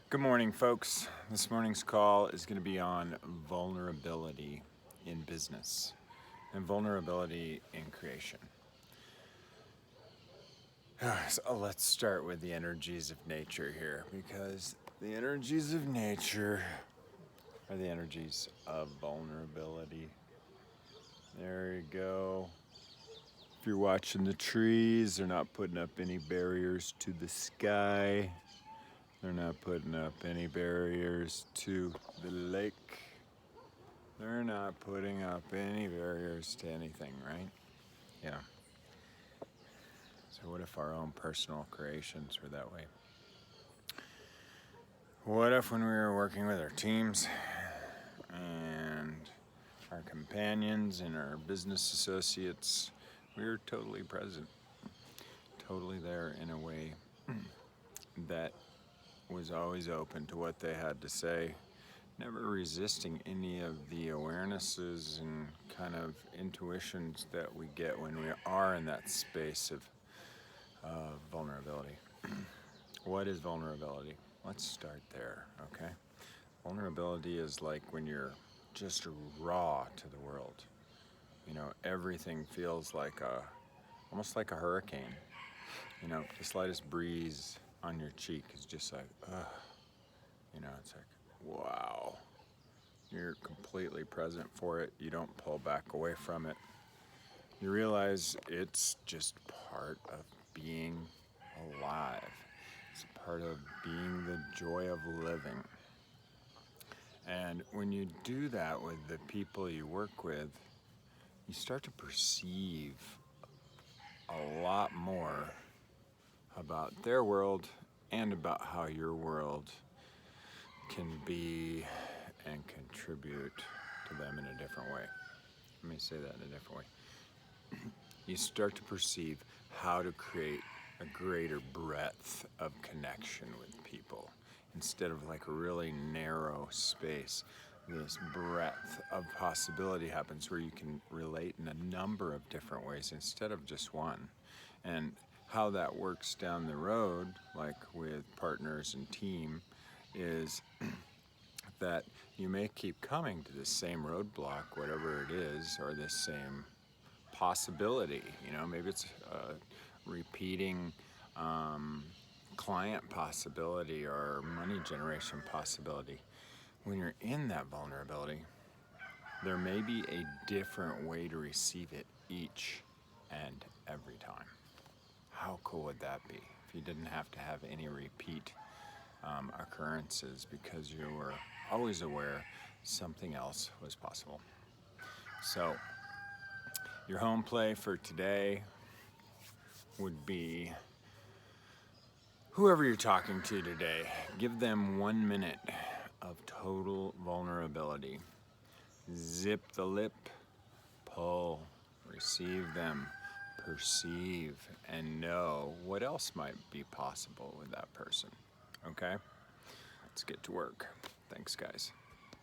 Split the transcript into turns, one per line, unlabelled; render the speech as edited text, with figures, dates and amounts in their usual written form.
Good morning, folks. This morning's call is going to be on vulnerability in business and vulnerability in creation. So let's start with the energies of nature here, because the energies of nature are the energies of vulnerability. There you go. If you're watching the trees, they're not putting up any barriers to the sky. They're not putting up any barriers to the lake. They're not putting up any barriers to anything, right? Yeah. So what if our own personal creations were that way? What if when we were working with our teams and our companions and our business associates, we were totally present, totally there in a way that was always open to what they had to say, never resisting any of the awarenesses and kind of intuitions that we get when we are in that space of vulnerability. What is vulnerability? Let's start there, okay? Vulnerability is like when you're just raw to the world. You know, everything feels like almost like a hurricane. You know, the slightest breeze on your cheek is just like, ugh. You know, it's like, wow. You're completely present for it. You don't pull back away from it. You realize it's just part of being alive. It's part of being the joy of living. And when you do that with the people you work with, you start to perceive a lot more about their world and about how your world can be and contribute to them in a different way. Let me say that in a different way. You start to perceive how to create a greater breadth of connection with people instead of like a really narrow space. This breadth of possibility happens where you can relate in a number of different ways instead of just one. And how that works down the road, like with partners and team, is that you may keep coming to the same roadblock, whatever it is, or this same possibility. You know, maybe it's a repeating client possibility or money generation possibility. When you're in that vulnerability, there may be a different way to receive it each and every time. How cool would that be if you didn't have to have any repeat occurrences because you were always aware something else was possible? So your home play for today would be whoever you're talking to today, give them 1 minute of total vulnerability. Zip the lip, pull, receive them, perceive, and know what else might be possible with that person. Okay? Let's get to work. Thanks, guys.